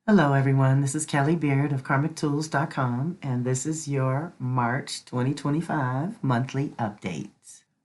Hello everyone, this is Kelly Beard of KarmicTools.com and this is your March 2025 monthly update.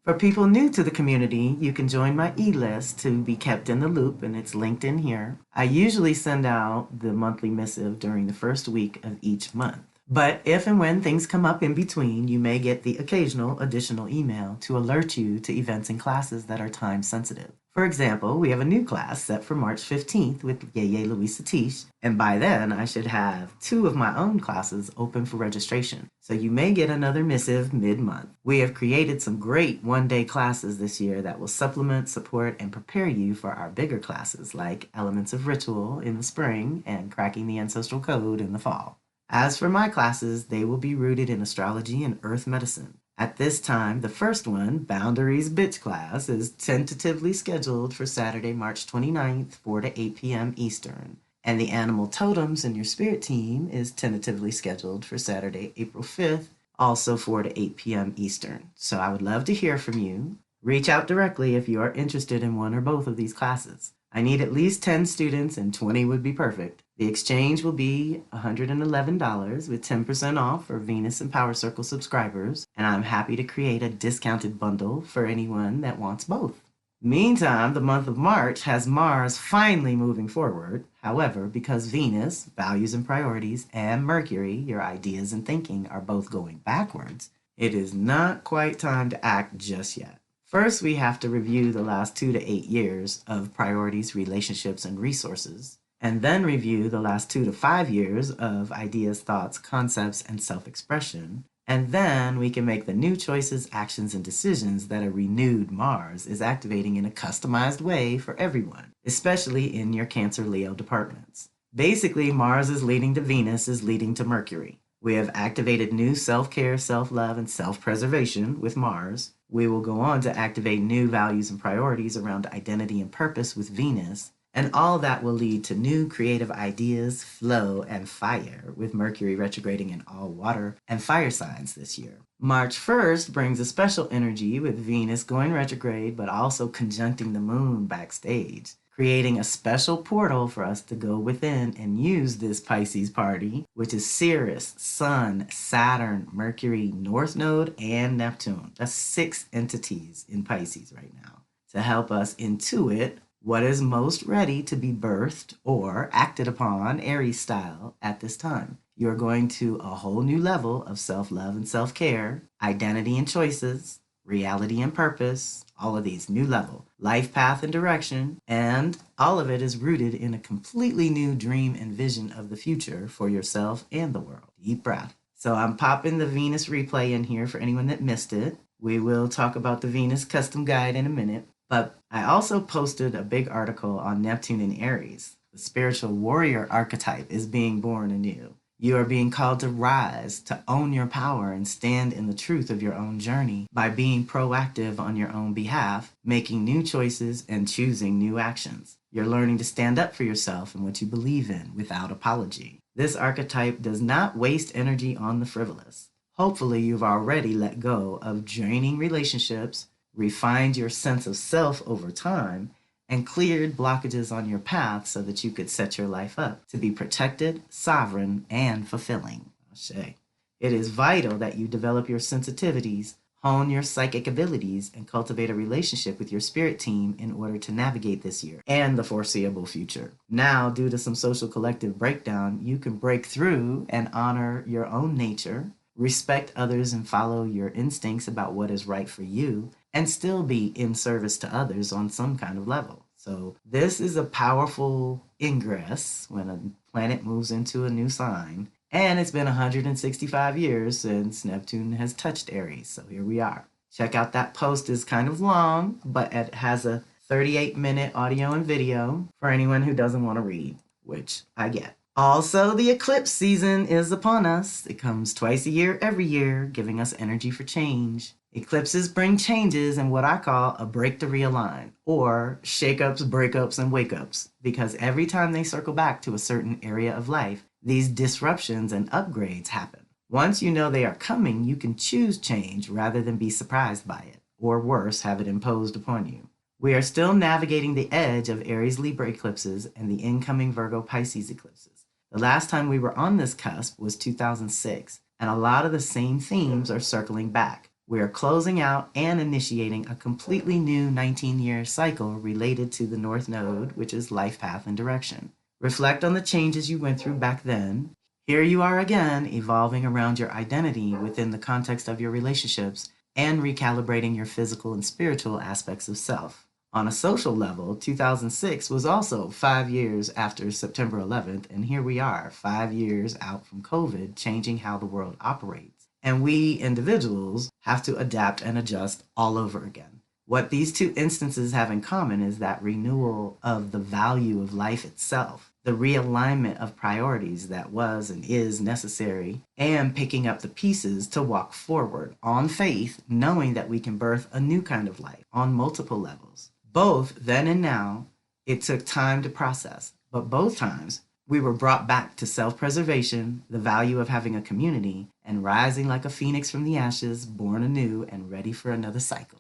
For people new to the community, you can join my e-list to be kept in the loop, and it's linked in here. I usually send out the monthly missive during the first week of each month. But if and when things come up in between, you may get the occasional additional email to alert you to events and classes that are time sensitive. For example, we have a new class set for March 15th with Yeye Louise Satish, and by then I should have 2 of my own classes open for registration, so you may get another missive mid-month. We have created some great one-day classes this year that will supplement, support, and prepare you for our bigger classes like Elements of Ritual in the spring and Cracking the Ancestral Code in the fall. As for my classes, they will be rooted in astrology and earth medicine. At this time, the first one, Boundaries Bitch class, is tentatively scheduled for Saturday, March 29th, 4 to 8 p.m. Eastern. And the Animal Totems in your spirit team is tentatively scheduled for Saturday, April 5th, also 4 to 8 p.m. Eastern. So I would love to hear from you. Reach out directly if you are interested in one or both of these classes. I need at least 10 students, and 20 would be perfect. The exchange will be $111 with 10% off for Venus and Power Circle subscribers, and I'm happy to create a discounted bundle for anyone that wants both. Meantime, the month of March has Mars finally moving forward. However, because Venus, values and priorities, and Mercury, your ideas and thinking, are both going backwards, it is not quite time to act just yet. First, we have to review the last 2 to 8 years of priorities, relationships, and resources, and then review the last 2 to 5 years of ideas, thoughts, concepts, and self-expression. And then we can make the new choices, actions, and decisions that a renewed Mars is activating in a customized way for everyone, especially in your Cancer-Leo departments. Basically, Mars is leading to Venus is leading to Mercury. We have activated new self-care, self-love, and self-preservation with Mars. We will go on to activate new values and priorities around identity and purpose with Venus, and all that will lead to new creative ideas, flow, and fire with Mercury retrograding in all water and fire signs this year. March 1st brings a special energy with Venus going retrograde, but also conjuncting the moon backstage, creating a special portal for us to go within and use this Pisces party, which is Sirius, Sun, Saturn, Mercury, North Node, and Neptune. That's 6 entities in Pisces right now to help us intuit what is most ready to be birthed or acted upon Aries style at this time. You're going to a whole new level of self-love and self-care, identity and choices, reality and purpose, all of these new level, life path and direction, and all of it is rooted in a completely new dream and vision of the future for yourself and the world. Deep breath. So I'm popping the Venus replay in here for anyone that missed it. We will talk about the Venus custom guide in a minute, but I also posted a big article on Neptune in Aries. The spiritual warrior archetype is being born anew. You are being called to rise, to own your power, and stand in the truth of your own journey by being proactive on your own behalf, making new choices, and choosing new actions. You're learning to stand up for yourself and what you believe in without apology. This archetype does not waste energy on the frivolous. Hopefully, you've already let go of draining relationships, refined your sense of self over time, and cleared blockages on your path so that you could set your life up to be protected, sovereign, and fulfilling. Ashe. It is vital that you develop your sensitivities, hone your psychic abilities, and cultivate a relationship with your spirit team in order to navigate this year and the foreseeable future. Now, due to some social collective breakdown, you can break through and honor your own nature, respect others, and follow your instincts about what is right for you, and still be in service to others on some kind of level. So this is a powerful ingress when a planet moves into a new sign, and it's been 165 years since Neptune has touched Aries, so here we are. Check out that post. Is kind of long, but it has a 38-minute audio and video for anyone who doesn't want to read, which I get. Also, the eclipse season is upon us. It comes twice a year, every year, giving us energy for change. Eclipses bring changes and what I call a break to realign, or shakeups, breakups, and wake-ups, because every time they circle back to a certain area of life, these disruptions and upgrades happen. Once you know they are coming, you can choose change rather than be surprised by it, or worse, have it imposed upon you. We are still navigating the edge of Aries Libra eclipses and the incoming Virgo Pisces eclipses. The last time we were on this cusp was 2006, and a lot of the same themes are circling back. We are closing out and initiating a completely new 19-year cycle related to the North Node, which is life path and direction. Reflect on the changes you went through back then. Here you are again, evolving around your identity within the context of your relationships and recalibrating your physical and spiritual aspects of self. On a social level, 2006 was also 5 years after September 11th, and here we are, 5 years out from COVID, changing how the world operates. And we individuals have to adapt and adjust all over again. What these two instances have in common is that renewal of the value of life itself, the realignment of priorities that was and is necessary, and picking up the pieces to walk forward on faith, knowing that we can birth a new kind of life on multiple levels. Both then and now, it took time to process, but both times we were brought back to self-preservation, the value of having a community, and rising like a phoenix from the ashes, born anew and ready for another cycle.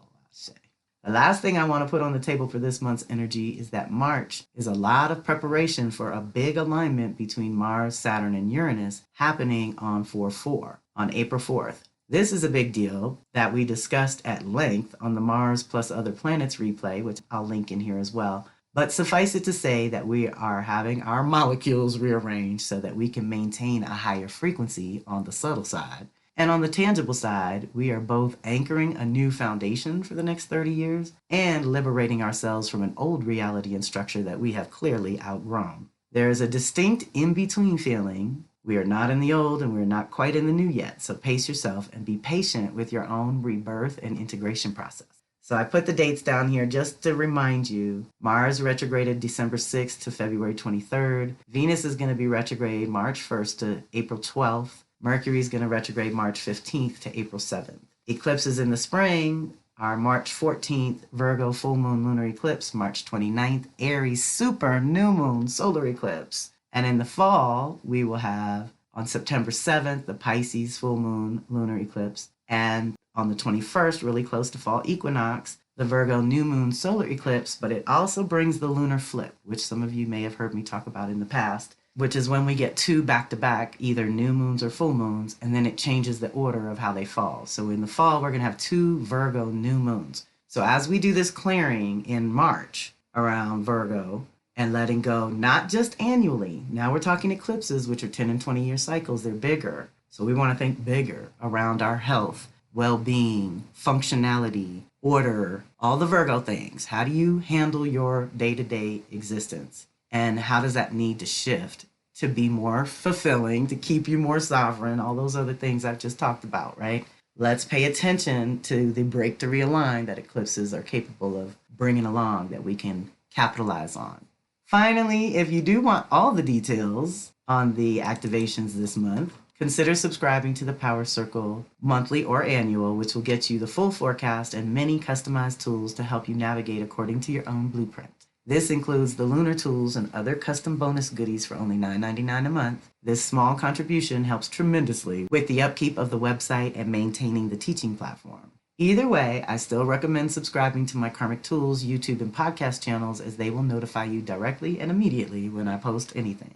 The last thing I want to put on the table for this month's energy is that March is a lot of preparation for a big alignment between Mars, Saturn, and Uranus happening on 4/4, on April 4th. This is a big deal that we discussed at length on the Mars plus other planets replay, which I'll link in here as well. But suffice it to say that we are having our molecules rearranged so that we can maintain a higher frequency on the subtle side. And on the tangible side, we are both anchoring a new foundation for the next 30 years and liberating ourselves from an old reality and structure that we have clearly outgrown. There is a distinct in-between feeling. We are not in the old and we're not quite in the new yet, so pace yourself and be patient with your own rebirth and integration process. So I put the dates down here just to remind you. Mars retrograded December 6th to February 23rd. Venus is going to be retrograde March 1st to April 12th. Mercury is going to retrograde March 15th to April 7th. Eclipses in the spring are March 14th, Virgo full moon lunar eclipse, March 29th, Aries super new moon solar eclipse. And in the fall, we will have on September 7th, the Pisces full moon lunar eclipse. And on the 21st, really close to fall equinox, the Virgo new moon solar eclipse. But it also brings the lunar flip, which some of you may have heard me talk about in the past, which is when we get two back-to-back, either new moons or full moons, and then it changes the order of how they fall. So in the fall, we're going to have two Virgo new moons. So as we do this clearing in March around Virgo and letting go, not just annually, now we're talking eclipses, which are 10 and 20-year cycles, they're bigger. So we want to think bigger around our health, well-being, functionality, order, all the Virgo things. How do you handle your day-to-day existence? And how does that need to shift to be more fulfilling, to keep you more sovereign, all those other things I've just talked about, right? Let's pay attention to the break to realign that eclipses are capable of bringing along that we can capitalize on. Finally, if you do want all the details on the activations this month, consider subscribing to the Power Circle monthly or annual, which will get you the full forecast and many customized tools to help you navigate according to your own blueprint. This includes the lunar tools and other custom bonus goodies for only $9.99 a month. This small contribution helps tremendously with the upkeep of the website and maintaining the teaching platform. Either way, I still recommend subscribing to my Karmic Tools YouTube and podcast channels, as they will notify you directly and immediately when I post anything.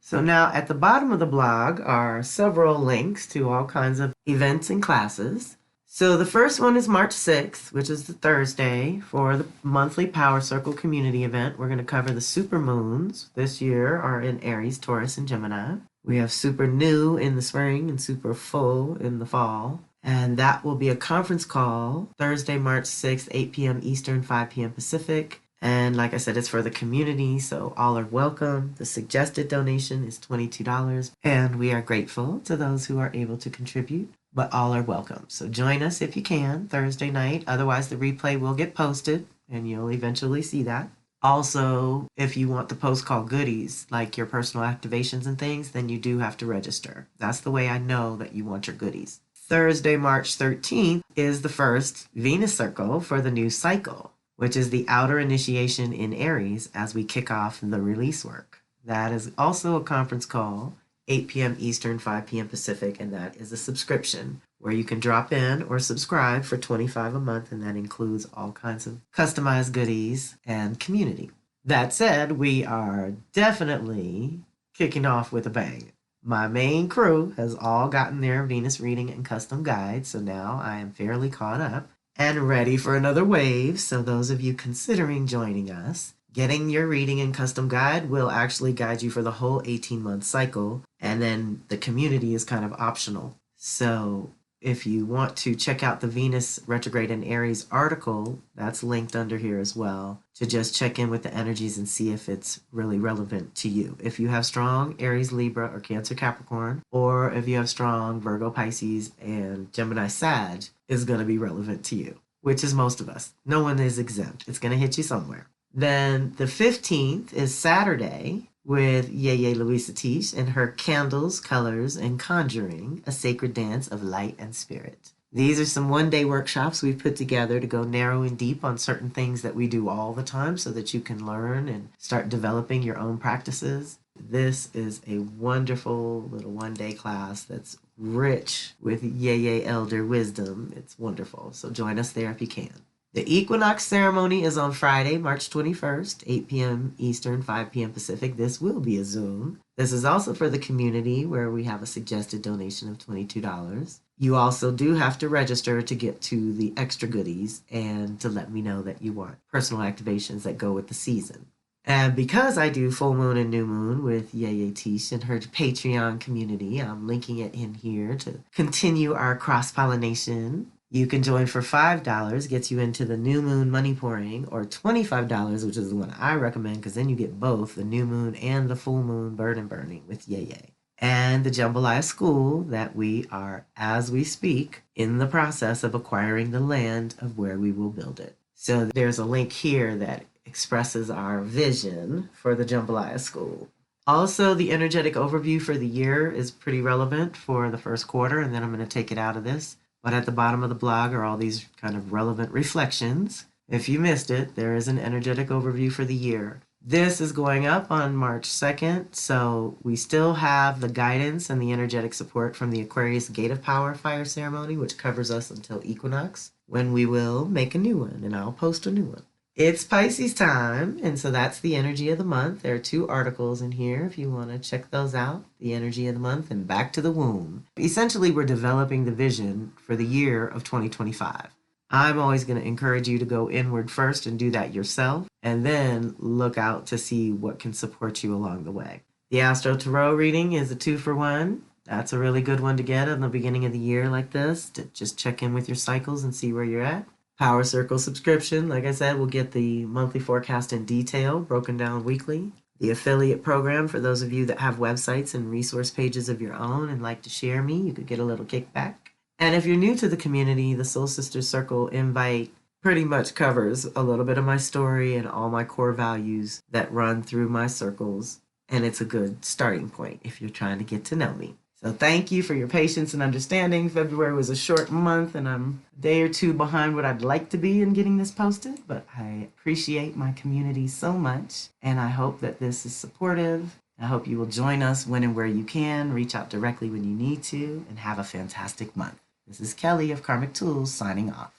So now at the bottom of the blog are several links to all kinds of events and classes. So the first one is March 6th, which is the Thursday, for the monthly Power Circle community event. We're going to cover the supermoons this year are in Aries, Taurus, and Gemini. We have super new in the spring and super full in the fall. And that will be a conference call Thursday, March 6th, 8 p.m. Eastern, 5 p.m. Pacific. And like I said, it's for the community, so all are welcome. The suggested donation is $22, and we are grateful to those who are able to contribute, but all are welcome. So join us if you can Thursday night. Otherwise, the replay will get posted, and you'll eventually see that. Also, if you want the post-call goodies, like your personal activations and things, then you do have to register. That's the way I know that you want your goodies. Thursday, March 13th is the first Venus circle for the new cycle, which is the outer initiation in Aries as we kick off the release work. That is also a conference call, 8 p.m. Eastern, 5 p.m. Pacific, and that is a subscription where you can drop in or subscribe for $25 a month, and that includes all kinds of customized goodies and community. That said, we are definitely kicking off with a bang. My main crew has all gotten their Venus reading and custom guide, so now I am fairly caught up and ready for another wave. So those of you considering joining us, getting your reading and custom guide will actually guide you for the whole 18-month cycle, and then the community is kind of optional. So if you want to check out the Venus retrograde in Aries article, that's linked under here as well, to just check in with the energies and see if it's really relevant to you. If you have strong Aries, Libra, or Cancer, Capricorn, or if you have strong Virgo, Pisces, and Gemini, Sag, is going to be relevant to you, which is most of us. No one is exempt. It's going to hit you somewhere. Then the 15th is Saturday, with Yeye Louisa Tish and her Candles, Colors, and Conjuring, a sacred dance of light and spirit. These are some one-day workshops we've put together to go narrow and deep on certain things that we do all the time so that you can learn and start developing your own practices. This is a wonderful little one-day class that's rich with Yeye Elder wisdom. It's wonderful. So join us there if you can. The equinox ceremony is on Friday, March 21st, 8 p.m. Eastern, 5 p.m. Pacific. This will be a Zoom. This is also for the community, where we have a suggested donation of $22. You also do have to register to get to the extra goodies and to let me know that you want personal activations that go with the season. And because I do full moon and new moon with Yeye Tish and her Patreon community, I'm linking it in here to continue our cross-pollination. You can join for $5, gets you into the new moon money pouring, or $25, which is the one I recommend, because then you get both the new moon and the full moon burden burning with Yeye. And the Jambalaya School that we are, as we speak, in the process of acquiring the land of where we will build it. So there's a link here that expresses our vision for the Jambalaya School. Also, the energetic overview for the year is pretty relevant for the first quarter, and then I'm going to take it out of this. But at the bottom of the blog are all these kind of relevant reflections. If you missed it, there is an energetic overview for the year. This is going up on March 2nd, so we still have the guidance and the energetic support from the Aquarius Gate of Power fire ceremony, which covers us until equinox, when we will make a new one, and I'll post a new one. It's Pisces time, and so that's the energy of the month. There are 2 articles in here if you want to check those out. The energy of the month and back to the womb. Essentially, we're developing the vision for the year of 2025. I'm always going to encourage you to go inward first and do that yourself, and then look out to see what can support you along the way. The Astro Tarot reading is a 2-for-1. That's a really good one to get in the beginning of the year like this, to just check in with your cycles and see where you're at. Power Circle subscription, like I said, we'll get the monthly forecast in detail, broken down weekly. The affiliate program, for those of you that have websites and resource pages of your own and like to share me, you could get a little kickback. And if you're new to the community, the Soul Sisters Circle invite pretty much covers a little bit of my story and all my core values that run through my circles. And it's a good starting point if you're trying to get to know me. So thank you for your patience and understanding. February was a short month, and I'm a day or 2 behind what I'd like to be in getting this posted, but I appreciate my community so much, and I hope that this is supportive. I hope you will join us when and where you can, reach out directly when you need to, and have a fantastic month. This is Kelly of Karmic Tools signing off.